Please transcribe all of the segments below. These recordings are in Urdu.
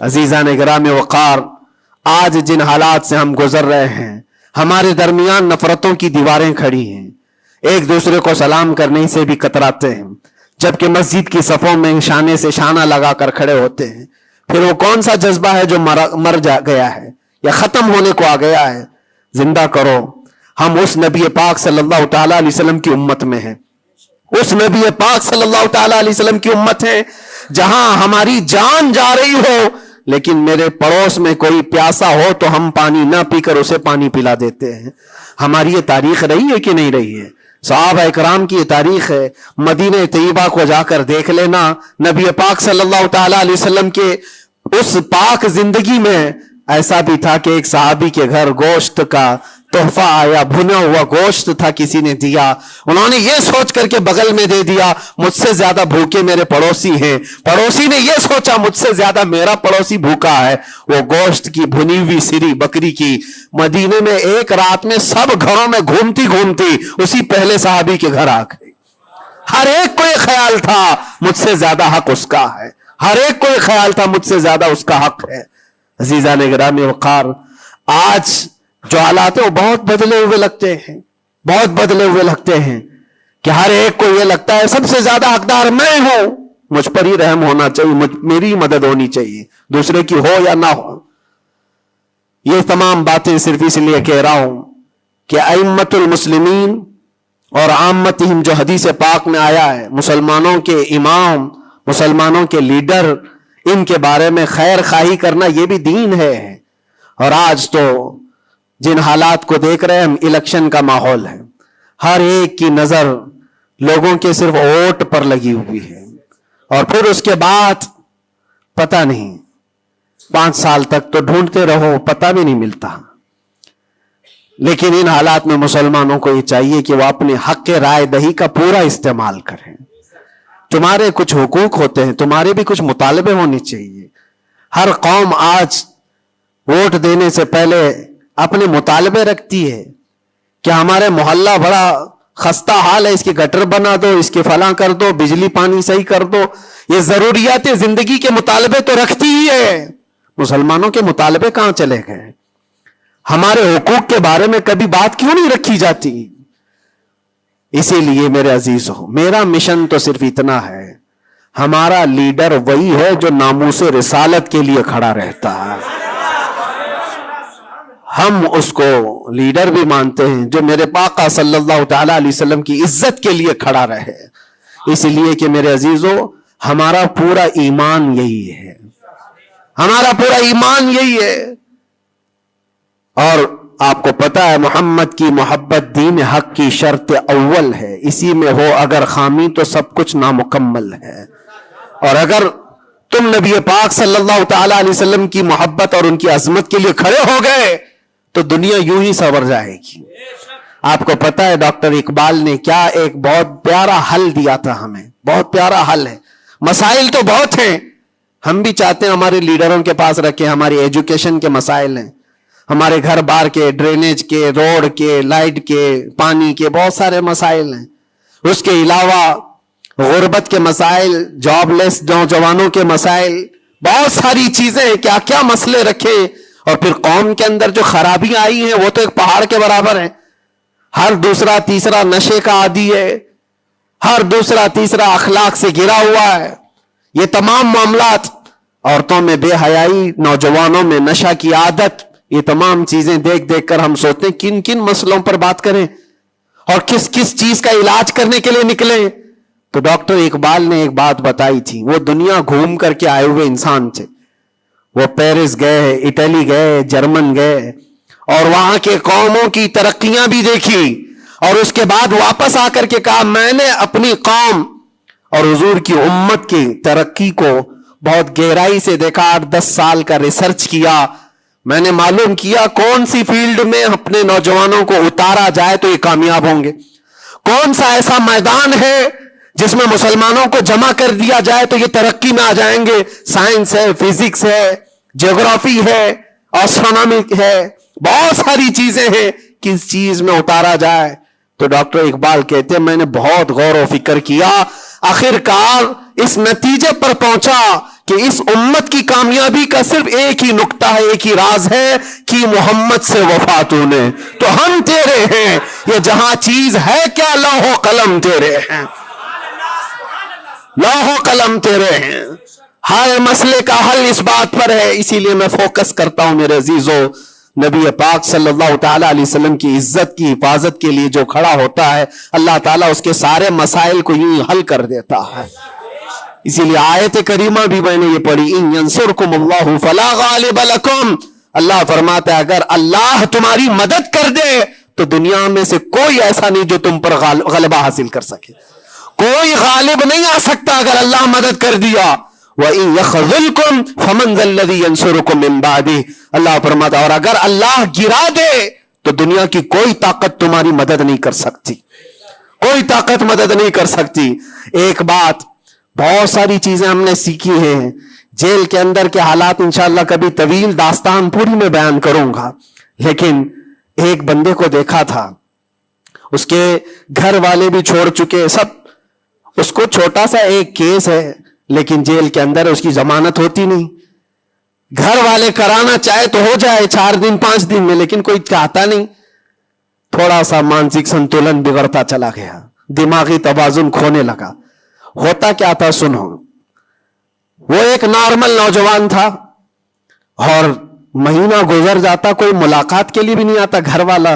عزیزان گرامی وقار، آج جن حالات سے ہم گزر رہے ہیں، ہمارے درمیان نفرتوں کی دیواریں کھڑی ہیں، ایک دوسرے کو سلام کرنے سے بھی کتراتے ہیں، جبکہ مسجد کی صفوں میں شانے سے شانہ لگا کر کھڑے ہوتے ہیں۔ پھر وہ کون سا جذبہ ہے جو مر گیا ہے یا ختم ہونے کو آ گیا ہے؟ زندہ کرو۔ ہم اس نبی پاک صلی اللہ تعالی علیہ وسلم کی امت میں ہیں، اس نبی پاک صلی اللہ تعالی علیہ وسلم کی امت ہے جہاں ہماری جان جا رہی ہو لیکن میرے پڑوس میں کوئی پیاسا ہو تو ہم پانی نہ پی کر اسے پانی پلا دیتے ہیں۔ ہماری یہ تاریخ رہی ہے کہ نہیں رہی ہے؟ صحابہ اکرام کی یہ تاریخ ہے۔ مدینہ طیبہ کو جا کر دیکھ لینا، نبی پاک صلی اللہ تعالی علیہ وسلم کے اس پاک زندگی میں ایسا بھی تھا کہ ایک صحابی کے گھر گوشت کا تحفہ آیا، بھنا ہوا گوشت تھا، کسی نے دیا، انہوں نے یہ سوچ کر کے بغل میں دے دیا مجھ سے زیادہ بھوکے میرے پڑوسی ہیں، پڑوسی نے یہ سوچا مجھ سے زیادہ میرا پڑوسی بھوکا ہے، وہ گوشت کی بھنی ہوئی سری بکری کی مدینے میں ایک رات میں سب گھروں میں گھومتی گھومتی اسی پہلے صحابی کے گھر آ گئی۔ ہر ایک کو یہ خیال تھا مجھ سے زیادہ حق اس کا ہے، ہر ایک کو یہ خیال تھا مجھ سے زیادہ اس کا حق ہے۔ عزیزان گرامی وقار، آج جو حالات ہیں وہ بہت بدلے ہوئے لگتے ہیں، بہت بدلے ہوئے لگتے ہیں کہ ہر ایک کو یہ لگتا ہے سب سے زیادہ حقدار میں ہوں، مجھ پر ہی رحم ہونا چاہیے، میری مدد ہونی چاہیے، دوسرے کی ہو یا نہ ہو۔ یہ تمام باتیں صرف اس لیے کہہ رہا ہوں کہ ائمۃ المسلمین اور عامتہم جو حدیث پاک میں آیا ہے، مسلمانوں کے امام، مسلمانوں کے لیڈر، ان کے بارے میں خیر خواہی کرنا یہ بھی دین ہے۔ اور آج تو جن حالات کو دیکھ رہے ہیں ہم، الیکشن کا ماحول ہے، ہر ایک کی نظر لوگوں کے صرف ووٹ پر لگی ہوئی ہے، اور پھر اس کے بعد پتہ نہیں 5 سال تک تو ڈھونڈتے رہو، پتہ بھی نہیں ملتا۔ لیکن ان حالات میں مسلمانوں کو یہ چاہیے کہ وہ اپنے حق رائے دہی کا پورا استعمال کریں۔ تمہارے کچھ حقوق ہوتے ہیں، تمہارے بھی کچھ مطالبے ہونے چاہیے۔ ہر قوم آج ووٹ دینے سے پہلے اپنے مطالبے رکھتی ہے کہ ہمارے محلہ بڑا خستہ حال ہے، اس کی گٹر بنا دو، اس کے فلاں کر دو، بجلی پانی صحیح کر دو۔ یہ ضروریات زندگی کے مطالبے تو رکھتی ہی ہے، مسلمانوں کے مطالبے کہاں چلے گئے؟ ہمارے حقوق کے بارے میں کبھی بات کیوں نہیں رکھی جاتی؟ اسی لیے میرے عزیزو، میرا مشن تو صرف اتنا ہے، ہمارا لیڈر وہی ہے جو ناموس رسالت کے لیے کھڑا رہتا ہے۔ ہم اس کو لیڈر بھی مانتے ہیں جو میرے آقا صلی اللہ تعالی علیہ وسلم کی عزت کے لیے کھڑا رہے، اس لیے کہ میرے عزیزو ہمارا پورا ایمان یہی ہے، ہمارا پورا ایمان یہی ہے۔ اور آپ کو پتا ہے محمد کی محبت دین حق کی شرط اول ہے، اسی میں ہو اگر خامی تو سب کچھ نامکمل ہے۔ اور اگر تم نبی پاک صلی اللہ تعالی علیہ وسلم کی محبت اور ان کی عظمت کے لیے کھڑے ہو گئے تو دنیا یوں ہی سنور جائے گی۔ آپ کو پتا ہے ڈاکٹر اقبال نے کیا ایک بہت پیارا حل دیا تھا ہمیں، بہت پیارا حل ہے۔ مسائل تو بہت ہیں، ہم بھی چاہتے ہیں ہمارے لیڈروں کے پاس رکھیں، ہماری ایجوکیشن کے مسائل ہیں، ہمارے گھر بار کے، ڈرینیج کے، روڈ کے، لائٹ کے، پانی کے، بہت سارے مسائل ہیں۔ اس کے علاوہ غربت کے مسائل، جاب لیس نوجوانوں کے مسائل، بہت ساری چیزیں، کیا کیا مسئلے رکھے۔ اور پھر قوم کے اندر جو خرابیاں آئی ہیں وہ تو ایک پہاڑ کے برابر ہیں، ہر دوسرا تیسرا نشے کا عادی ہے، ہر دوسرا تیسرا اخلاق سے گرا ہوا ہے۔ یہ تمام معاملات، عورتوں میں بے حیائی، نوجوانوں میں نشہ کی عادت، یہ تمام چیزیں دیکھ دیکھ کر ہم سوچتے ہیں کن کن مسئلوں پر بات کریں اور کس کس چیز کا علاج کرنے کے لیے نکلیں۔ تو ڈاکٹر اقبال نے ایک بات بتائی تھی، وہ دنیا گھوم کر کے آئے ہوئے انسان تھے، وہ پیرس گئے، اٹلی گئے، جرمن گئے، اور وہاں کے قوموں کی ترقیاں بھی دیکھی، اور اس کے بعد واپس آ کر کے کہا میں نے اپنی قوم اور حضور کی امت کی ترقی کو بہت گہرائی سے دیکھا، 8-10 سال کا ریسرچ کیا، میں نے معلوم کیا کون سی فیلڈ میں اپنے نوجوانوں کو اتارا جائے تو یہ کامیاب ہوں گے، کون سا ایسا میدان ہے جس میں مسلمانوں کو جمع کر دیا جائے تو یہ ترقی میں آ جائیں گے۔ سائنس ہے، فزکس ہے، جغرافی ہے، ایسٹرونومی ہے، بہت ساری چیزیں ہیں، کس چیز میں اتارا جائے؟ تو ڈاکٹر اقبال کہتے ہیں میں نے بہت غور و فکر کیا، آخر کار اس نتیجے پر پہنچا کہ اس امت کی کامیابی کا صرف ایک ہی نقطہ ہے، ایک ہی راز ہے کہ محمد سے وفات ہونے، تو ہم تیرے ہیں، یہ جہاں چیز ہے کیا لوح و قلم تیرے ہیں، لوح و قلم تیرے ہیں۔ ہر مسئلے کا حل اس بات پر ہے، اسی لیے میں فوکس کرتا ہوں میرے عزیزو، نبی پاک صلی اللہ تعالیٰ علیہ وسلم کی عزت کی حفاظت کے لیے جو کھڑا ہوتا ہے، اللہ تعالیٰ اس کے سارے مسائل کو یوں حل کر دیتا ہے۔ اسی لیے آیت کریمہ بھی میں نے یہ پڑھی، ان ینصرکم اللہ فلا غالب لکم، اللہ فرماتا ہے اگر اللہ تمہاری مدد کر دے تو دنیا میں سے کوئی ایسا نہیں جو تم پر غلبہ حاصل کر سکے، کوئی غالب نہیں آ سکتا اگر اللہ مدد کر دیا۔ وَإِن يَخْذُلْكُمْ فَمَنْ ذَا الَّذِي يَنْصُرُكُمْ مِنْ بَعْدِهِ، اللہ فرماتا ہے اور اگر اللہ گرا دے تو دنیا کی کوئی طاقت تمہاری مدد نہیں کر سکتی، کوئی طاقت مدد نہیں کر سکتی۔ ایک بات، بہت ساری چیزیں ہم نے سیکھی ہیں جیل کے اندر کے حالات، انشاءاللہ کبھی طویل داستان پوری میں بیان کروں گا، لیکن ایک بندے کو دیکھا تھا، اس کے گھر والے بھی چھوڑ چکے سب، اس کو چھوٹا سا ایک کیس ہے لیکن جیل کے اندر اس کی ضمانت ہوتی نہیں، گھر والے کرانا چاہے تو ہو جائے 4 دن 5 دن میں، لیکن کوئی چاہتا نہیں۔ تھوڑا سا مانسک سنتولن بگڑتا چلا گیا، دماغی توازن کھونے لگا۔ ہوتا کیا تھا سنو، وہ ایک نارمل نوجوان تھا اور مہینہ گزر جاتا، کوئی ملاقات کے لیے بھی نہیں آتا گھر والا،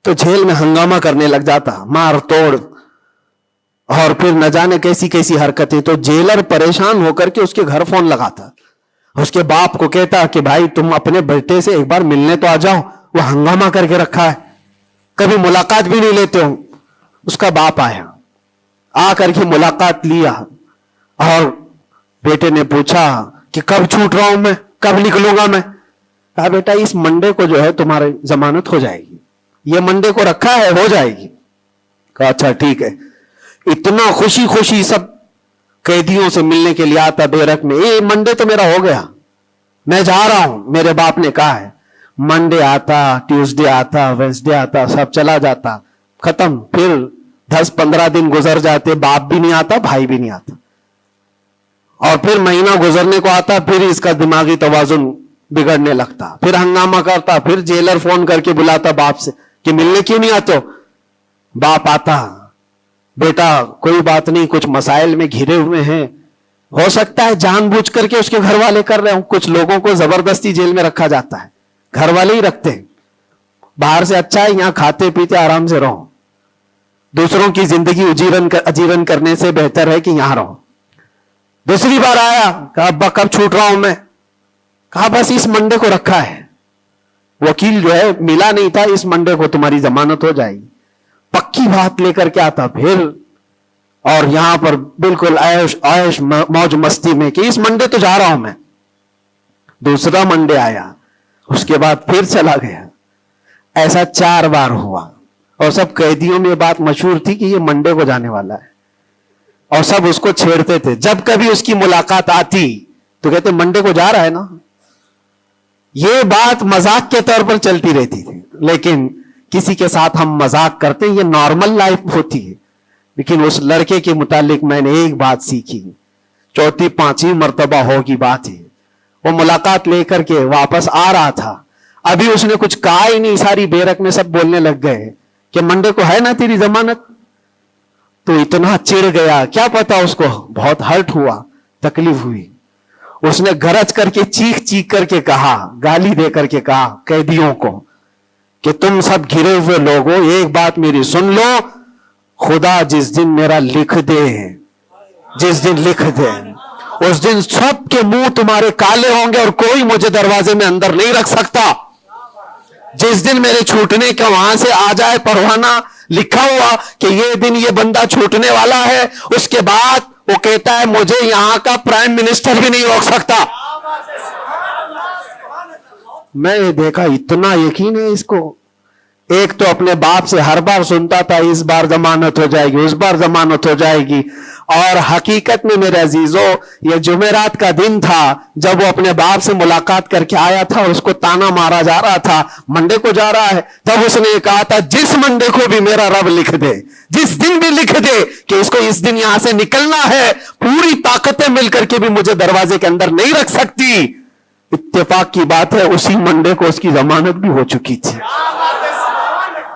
تو جیل میں ہنگامہ کرنے لگ جاتا، مار توڑ، اور پھر نہ جانے کیسی کیسی حرکتیں۔ تو جیلر پریشان ہو کر کے اس کے گھر فون لگاتا، اس کے باپ کو کہتا کہ بھائی تم اپنے بیٹے سے ایک بار ملنے تو آ جاؤ، وہ ہنگامہ کر کے رکھا ہے، کبھی ملاقات بھی نہیں لیتے ہو۔ اس کا باپ آیا، آ کر کے ملاقات لیا، اور بیٹے نے پوچھا کہ کب چھوٹ رہا ہوں میں، کب نکلوں گا میں؟ کہا بیٹا اس منڈے کو جو ہے تمہاری ضمانت ہو جائے گی، یہ منڈے کو رکھا ہے، ہو جائے گی۔ کہا اچھا ٹھیک ہے۔ اتنا خوشی خوشی سب قیدیوں سے ملنے کے لیے آتا بیرک میں، یہ منڈے تو میرا ہو گیا، میں جا رہا ہوں، میرے باپ نے کہا ہے۔ منڈے آتا، ٹیوزڈے آتا، وینسڈے آتا، سب چلا جاتا، ختم۔ پھر 10-15 دن گزر جاتے، باپ بھی نہیں آتا، بھائی بھی نہیں آتا، اور پھر مہینہ گزرنے کو آتا، پھر اس کا دماغی توازن بگڑنے لگتا، پھر ہنگامہ کرتا، پھر جیلر فون کر کے بلاتا باپ سے کہ ملنے کیوں نہیں آتے ہو؟ باپ آتا، بیٹا کوئی بات نہیں، کچھ مسائل میں گھرے ہوئے ہیں، ہو سکتا ہے جان بوجھ کر کے اس کے گھر والے کر رہے ہوں، کچھ لوگوں کو زبردستی جیل میں رکھا جاتا ہے، گھر والے ہی رکھتے ہیں، باہر سے اچھا ہے یہاں کھاتے پیتے آرام سے رہو، دوسروں کی زندگی اجیرن کرنے سے بہتر ہے کہ یہاں رہو۔ دوسری بار آیا، کہا ابا کب چھوٹ رہا ہوں میں؟ کہا بس اس منڈے کو رکھا ہے، وکیل جو ہے ملا نہیں تھا، اس منڈے کو تمہاری ضمانت ہو جائے گی۔ پکی بات لے کر کے آتا پھر، اور یہاں پر بالکل عیش موج مستی میں کہ اس منڈے تو جا رہا ہوں میں۔ دوسرا منڈے آیا، اس کے بعد پھر چلا گیا، ایسا 4 بار ہوا، اور سب قیدیوں میں بات مشہور تھی کہ یہ منڈے کو جانے والا ہے، اور سب اس کو چھیڑتے تھے۔ جب کبھی اس کی ملاقات آتی تو کہتے منڈے کو جا رہا ہے نا، یہ بات مذاق کے طور پر چلتی رہتی تھی، لیکن کسی کے ساتھ ہم مذاق کرتے ہیں، یہ نارمل لائف ہوتی ہے۔ لیکن اس لڑکے کے متعلق میں نے ایک بات سیکھی، 4-5 مرتبہ ہوگی بات ہے، وہ ملاقات لے کر کے واپس آ رہا تھا، ابھی اس نے کچھ کہا ہی نہیں، ساری بیرک میں سب بولنے لگ گئے کہ منڈے کو ہے نا تیری ضمانت؟ تو اتنا چڑ گیا، کیا پتا اس کو بہت ہرٹ ہوا، تکلیف ہوئی، اس نے گرج کر کے چیخ چیخ کر کے کہا، گالی دے کر کے کہا قیدیوں کو کہ تم سب گھرے ہوئے لوگوں ایک بات میری سن لو، خدا جس دن میرا لکھ دے، جس دن لکھ دے، اس دن سب کے منہ تمہارے کالے ہوں گے اور کوئی مجھے دروازے میں اندر نہیں رکھ سکتا۔ جس دن میرے چھوٹنے کا وہاں سے آ جائے پروانہ لکھا ہوا کہ یہ دن یہ بندہ چھوٹنے والا ہے، اس کے بعد وہ کہتا ہے مجھے یہاں کا پرائم منسٹر بھی نہیں روک سکتا۔ میں نے دیکھا اتنا یقین ہے اس کو، ایک تو اپنے باپ سے ہر بار سنتا تھا اس بار ضمانت ہو جائے گی، اس بار ضمانت ہو جائے گی، اور حقیقت میں میرے عزیزوں یہ جمعرات کا دن تھا جب وہ اپنے باپ سے ملاقات کر کے آیا تھا اور اس کو تانا مارا جا رہا تھا، منڈے کو جا رہا ہے، تب اس نے کہا تھا جس منڈے کو بھی میرا رب لکھ دے، جس دن بھی لکھ دے کہ اس کو اس دن یہاں سے نکلنا ہے، پوری طاقتیں مل کر کے بھی مجھے دروازے کے اندر نہیں رکھ سکتی۔ اتفاق کی بات ہے اسی منڈے کو اس کی ضمانت بھی ہو چکی تھی،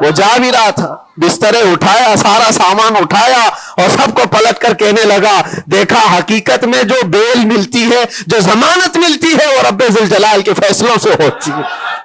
وہ جا بھی رہا تھا، بسترے اٹھایا، سارا سامان اٹھایا اور سب کو پلٹ کر کہنے لگا دیکھا حقیقت میں جو بیل ملتی ہے، جو ضمانت ملتی ہے وہ رب ذوالجلال کے فیصلوں سے ہوتی ہے۔